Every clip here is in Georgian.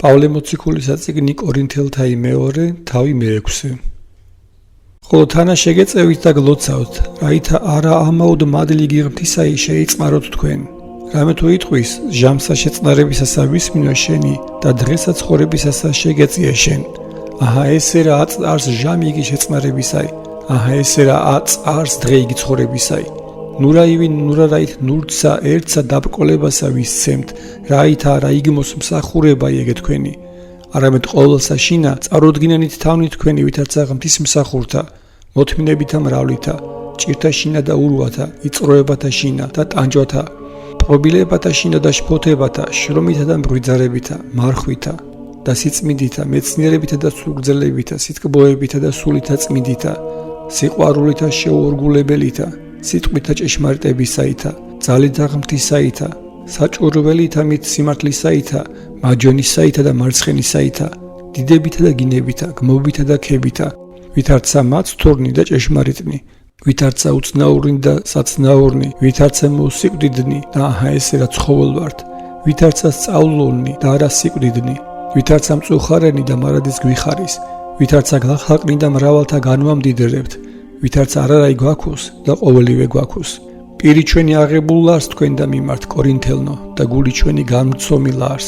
პავლე მოციქულის წიგნი კორინთელთა მეორე, თავი მე-6. ხოლო თანა შეგეწევით და გლოცავთ, რაითა არა ამაოდ მადლი ღმრთისაი შეიწყაროთ თქვენ. რამე თუ იტყვის, ჟამსა შეწყნარებისასა ვისმინო შენი და დღესა ცხოვრებისასა შეგეწიე შენ. აჰა ესე რა აწარს ჟამი იგი შეწყნარებისაი, აჰა ესე რა აწარს დღე იგი ცხოვრებისაი. ნურაივინ ნურარაით ნურცა ერთსა დაბრკოლებასა ვისცემთ, რაითა რა იგმოს მსახურება იგე თქვენი. არამედ ყოველსა შინა წარუდგინენით თავნი თქვენი ვითარცა ღმრთის მსახურთა, მოთმინებითა მრავლითა, ჭირთა შინა და ურვათა, იწროებათა შინა და ტანჯვათა, პრობილებათა შინა და შფოთებათა, შრომითა და მღვიძარებითა, მარხვითა და სიწმინდითა, მეცნიერებითა და სულგრძელებითა, სიტკბოებითა და სულითა წმინდითა, სიყვარულითა შეუორგულებელითა, სიტყვითა ჭეშმარიტებისაითა, ძალითა ღმრთისაითა, საჭურველითა მით სიმართლისაითა, მაჯონისაითა და მარცხენისაითა, დიდებითა და გინებითა, გმობითა და ქებითა, ვითარცა მაცთურნი და ჭეშმარიტნი, ვითარცა უცნაურნი და საცნაურნი, ვითარცა მოსიკვდიდნი და აჰა ესე რა ცხოველ ვართ, ვითარცა სწავლულნი და არა სიკვდიდნი, ვითარცა მწუხარენი და მარადის გვიხარის, ვითარცა გლახაკნი და მრავალთა განვამდიდრებთ, ვითარცა არარაი გვაქოს და ყოველივე გვაქოს. პირი ჩვენი აღებულ ლარს თქვენ და მიმართ კორინთელნო და გული ჩვენი გამცომი ლარს.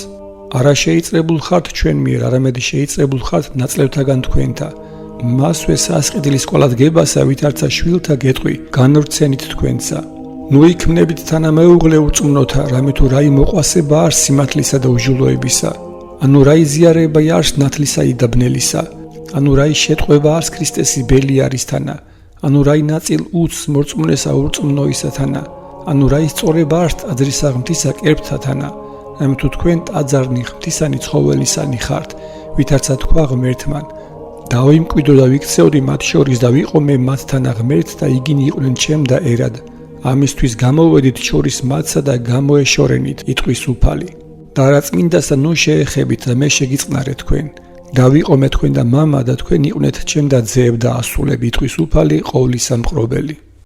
არა შეიწრებულ ხართ ჩვენ მიერ, არამედ შეიწრებულ ხართ ნაცლებთაგან თქვენთა. მასვე სასყიდლის ყოლადგებასა ვითარცა შვილთა გეტყვი განვრცენით თქვენცა. ნუ იქმნებით თანამეუღლე უწმნოთა, რამე თუ რაი მოყვასება არ სიმართლისა და უჟულოებისა, ანუ რაი ზიარება არს ნათლისა და ბნელისა, ანუ რაი შეტყვება არს ქრისტესი ბელი არის თანა, ანუ რაი ნაწილ უც მორწმუნესა ურწმნოისა თანა, ანუ რაი სწორება არს ტაძრისა ღმრთისა კერპთა თანა, რამე თუ თქვენ ტაძარნი ღმრთისანი ცხოველისანი ხართ, ვითარცა თქვა ღმერთმან, დავიმკვიდრო და ვიქცეოდი მათ შორის და ვიყო მე მათთან ღმერთ და იგინი იყვნენ ჩემ და ერად. ამისთვის გამოვედით შორის მათსა და გამოეშორენით, იტყვის უფალი. და რა წმინდასა ნუ შეეხებით და მე შეგიწყნარეთ თქვენ. და ვიყო მე თქვენ და მამა და თქვენ იყვნეთ ჩემ და ძეებ და ასულები, იტყვის უფალი, ყოვლისა მყრობელი.